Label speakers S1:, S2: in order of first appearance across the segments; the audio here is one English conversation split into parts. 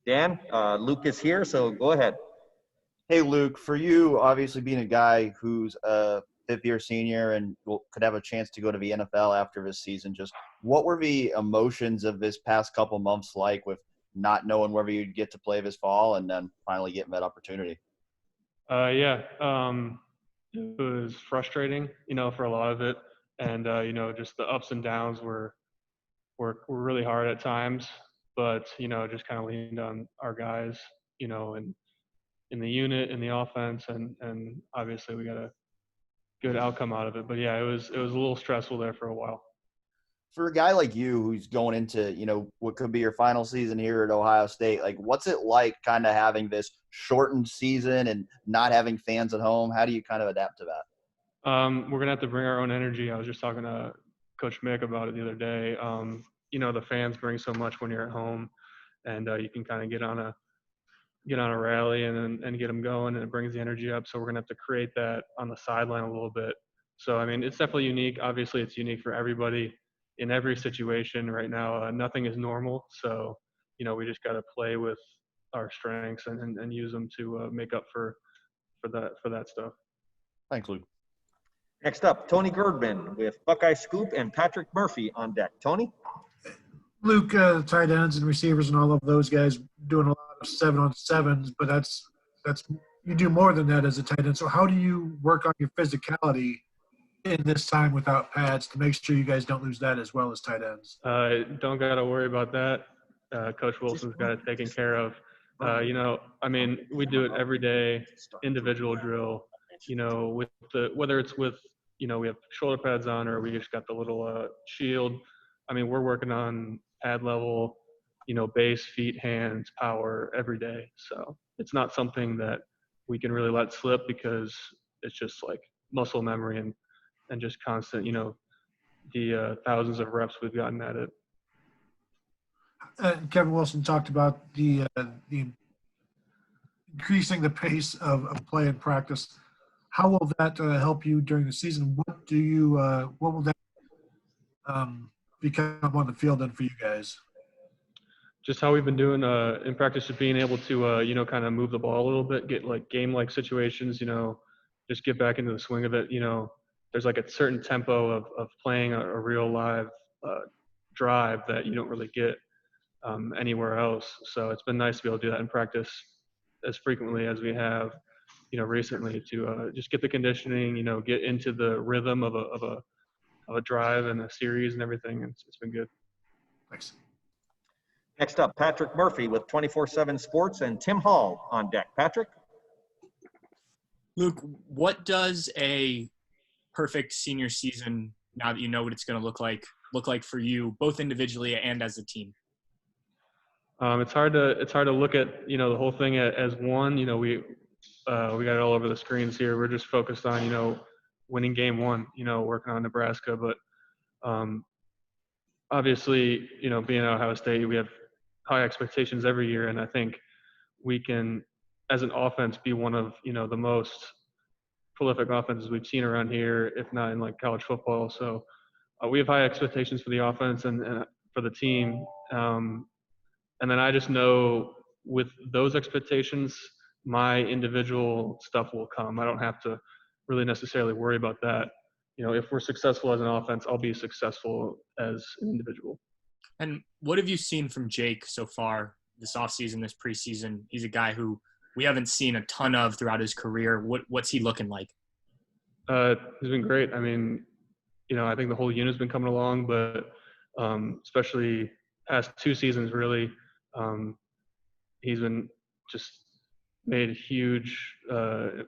S1: Dan, Luke is here, so go ahead.
S2: Hey, Luke, for you, obviously being a guy who's a fifth-year senior and could have a chance to go to the NFL after this season, just what were the emotions of this past couple months like with not knowing whether you'd get to play this fall and then finally getting that opportunity?
S3: Yeah, it was frustrating, for a lot of it, and just the ups and downs were really hard at times, but just kind of leaned on our guys, and in the unit, in the offense, and obviously we got a good outcome out of it. But yeah, it was a little stressful there for a while.
S2: For a guy like you who's going into, what could be your final season here at Ohio State, like what's it like kind of having this shortened season and not having fans at home? How do you kind of adapt to that?
S3: We're gonna have to bring our own energy. I was just talking to Coach Mick about it the other day. The fans bring so much when you're at home, and you can kind of get on a rally and get them going, and it brings the energy up. So we're gonna have to create that on the sideline a little bit. So I mean, it's definitely unique. Obviously, it's unique for everybody in every situation right now. Nothing is normal, so we just got to play with our strengths and use them to make up for that stuff.
S2: Thanks, Luke.
S1: Next up, Tony Girdman with Buckeye Scoop and Patrick Murphy on deck. Tony?
S4: Luke, tight ends and receivers and all of those guys doing a lot of 7-on-7s, but that's you do more than that as a tight end. So how do you work on your physicality in this time without pads to make sure you guys don't lose that as well as tight ends?
S3: Don't got to worry about that. Coach Wilson's got it taken care of. We do it every day, individual drill, whether it's with, we have shoulder pads on or we just got the little shield. We're working on pad level, base, feet, hands, power every day. So it's not something that we can really let slip because it's just like muscle memory and just constant, the thousands of reps we've gotten at it.
S4: Kevin Wilson talked about the increasing the pace of play and practice. How will that help you during the season? What will that become on the field then for you guys?
S3: Just how we've been doing in practice, just being able to kind of move the ball a little bit, get like game-like situations, just get back into the swing of it. There's like a certain tempo of playing a real live drive that you don't really get anywhere else. So it's been nice to be able to do that in practice as frequently as we have, recently to just get the conditioning, get into the rhythm of a drive and a series and everything. It's been good.
S4: Thanks.
S1: Next up, Patrick Murphy with 24/7 Sports and Tim Hall on deck. Patrick?
S5: Luke, what does a perfect senior season, now that you know what it's going to look like for you, both individually and as a team?
S3: It's hard to look at the whole thing as one. We got it all over the screens here. We're just focused on winning game one. Working on Nebraska, but obviously being at Ohio State, we have high expectations every year, and I think we can, as an offense, be one of the most prolific offenses we've seen around here, if not in like college football. So we have high expectations for the offense and for the team. And then I just know with those expectations, my individual stuff will come. I don't have to really necessarily worry about that. If we're successful as an offense, I'll be successful as an individual.
S5: And what have you seen from Jake so far this offseason, this preseason? He's a guy who we haven't seen a ton of throughout his career. What's he looking like?
S3: He's been great. I think the whole unit's been coming along, but especially past 2 seasons, really, he's been just made huge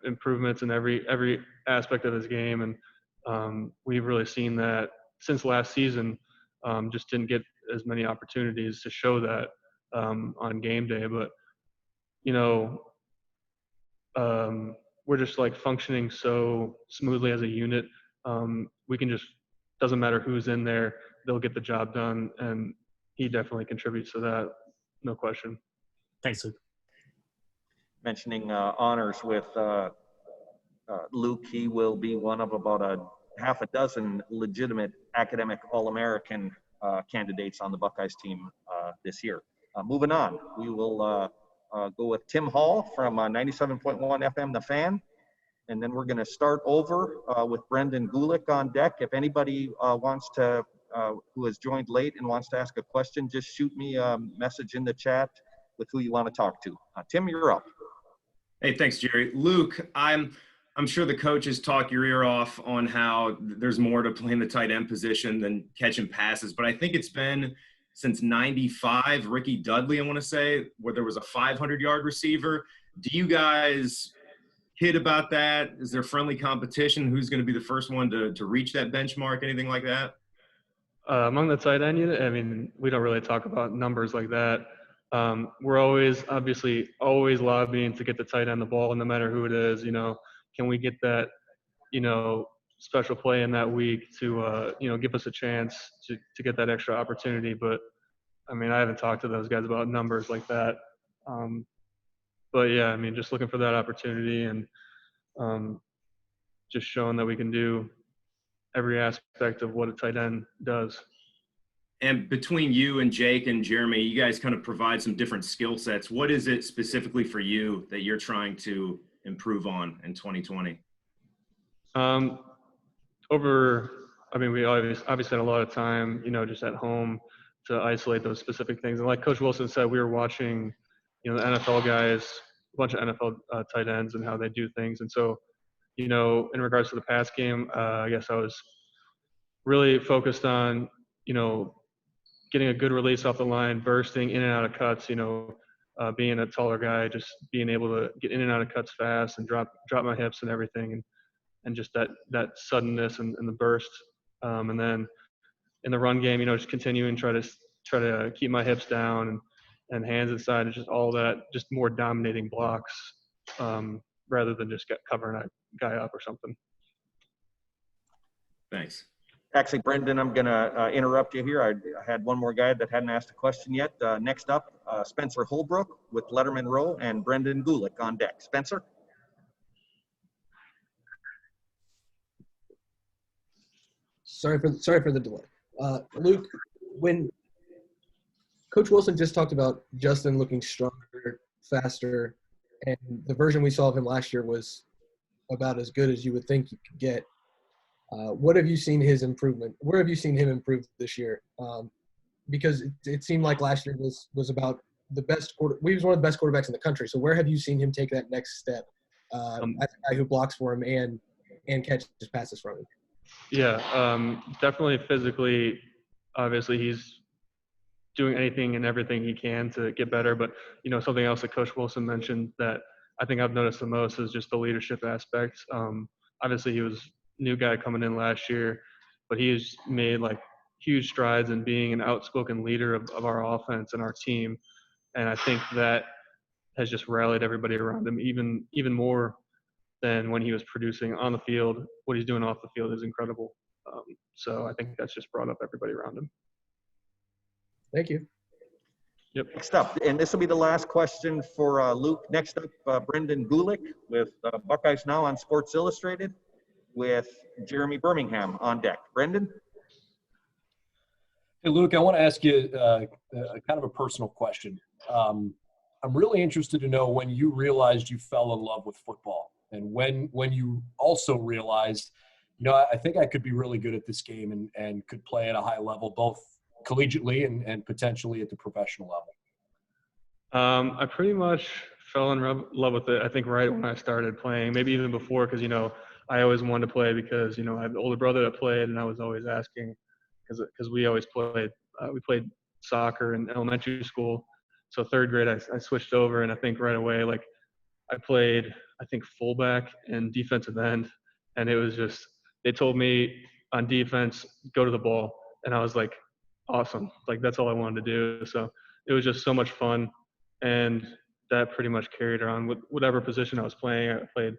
S3: improvements in every aspect of his game, and we've really seen that since last season. Just didn't get as many opportunities to show that on game day, but we're just like functioning so smoothly as a unit. We can just, doesn't matter who's in there, they'll get the job done, and he definitely contributes to that, no question.
S5: Thanks, Luke.
S1: Mentioning honors with Luke, he will be one of about a half a dozen legitimate academic All-American candidates on the Buckeyes team this year. Moving on, we will go with Tim Hall from 97.1 FM, The Fan. And then we're going to start over with Brendan Gulick on deck. If anybody wants to, who has joined late and wants to ask a question, just shoot me a message in the chat with who you want to talk to. Tim, you're up.
S6: Hey, thanks, Jerry. Luke, I'm sure the coaches talk your ear off on how there's more to playing the tight end position than catching passes, but I think it's been since 95, Ricky Dudley, I want to say, where there was a 500-yard receiver. Do you guys hit about that? Is there friendly competition? Who's going to be the first one to reach that benchmark, anything like that?
S3: Among the tight end unit, I mean, we don't really talk about numbers like that. We're always lobbying to get the tight end the ball, no matter who it is. Can we get that, special play in that week to, give us a chance to get that extra opportunity. But, I mean, I haven't talked to those guys about numbers like that. But, yeah, I mean, just looking for that opportunity and just showing that we can do every aspect of what a tight end does.
S6: And between you and Jake and Jeremy, you guys kind of provide some different skill sets. What is it specifically for you that you're trying to improve on in 2020?
S3: We obviously had a lot of time, just at home to isolate those specific things. And like Coach Wilson said, we were watching, the NFL guys, a bunch of NFL tight ends and how they do things. And so, in regards to the pass game, I guess I was really focused on, getting a good release off the line, bursting in and out of cuts, being a taller guy, just being able to get in and out of cuts fast and drop my hips and everything. And just that suddenness and the burst. And then in the run game, just continuing try to keep my hips down and hands inside, and just all that, just more dominating blocks rather than just covering a guy up or something.
S6: Thanks.
S1: Actually, Brendan, I'm going to interrupt you here. I had one more guy that hadn't asked a question yet. Next up, Spencer Holbrook with Letterman Row and Brendan Gulick on deck. Spencer?
S7: Sorry for the delay. Luke, when Coach Wilson just talked about Justin looking stronger, faster, and the version we saw of him last year was about as good as you would think you could get. What have you seen his improvement? Where have you seen him improve this year? Because it seemed like last year was about the best he was one of the best quarterbacks in the country. So where have you seen him take that next step as a guy who blocks for him and catches passes from him?
S3: Yeah, definitely physically. Obviously, he's doing anything and everything he can to get better. But, something else that Coach Wilson mentioned that I think I've noticed the most is just the leadership aspect. Obviously, he was a new guy coming in last year, but he has made huge strides in being an outspoken leader of our offense and our team. And I think that has just rallied everybody around him even more than when he was producing on the field. What he's doing off the field is incredible. So I think that's just brought up everybody around him.
S7: Thank you.
S3: Yep.
S1: Next up, and this will be the last question for Luke. Next up, Brendan Gulick with Buckeyes Now on Sports Illustrated with Jeremy Birmingham on deck. Brendan?
S8: Hey, Luke, I want to ask you kind of a personal question. I'm really interested to know when you realized you fell in love with football and when you also realized, I think I could be really good at this game and could play at a high level, both collegiately and potentially at the professional level.
S3: I pretty much fell in love with it, I think, right when I started playing, maybe even before, because, I always wanted to play because, I have an older brother that played, and I was always asking because we always played. We played soccer in elementary school. So third grade, I switched over, and I think right away, I played, I think, fullback and defensive end. And it was just, they told me on defense, go to the ball. And I was like, awesome. That's all I wanted to do. So it was just so much fun. And that pretty much carried on with whatever position I was playing. I played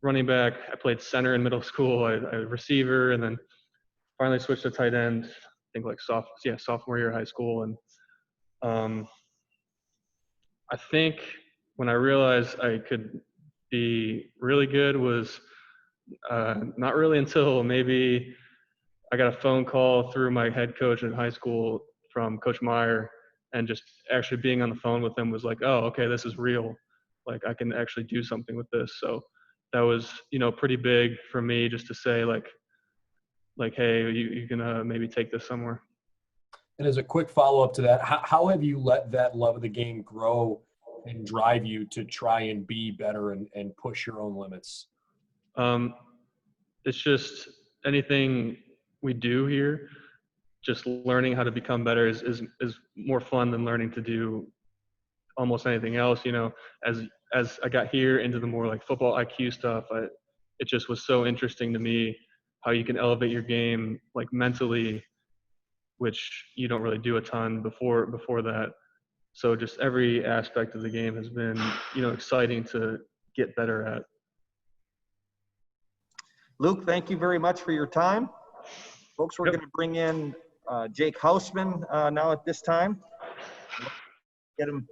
S3: running back. I played center in middle school. I receiver, and then finally switched to tight end, I think sophomore year of high school. And I think when I realized I could be really good was not really until maybe I got a phone call through my head coach in high school from Coach Meyer, and just actually being on the phone with him was like, oh, okay, this is real. Like I can actually do something with this. So that was, pretty big for me just to say like, hey, you can maybe take this somewhere.
S8: And as a quick follow-up to that, how have you let that love of the game grow and drive you to try and be better and push your own limits?
S3: It's just anything we do here, just learning how to become better is more fun than learning to do almost anything else. As I got here into the more like football IQ stuff, it just was so interesting to me how you can elevate your game like mentally, which you don't really do a ton before that. So just every aspect of the game has been, exciting to get better at.
S1: Luke, thank you very much for your time. Folks, we're going to bring in Jake Hausman now at this time. Get him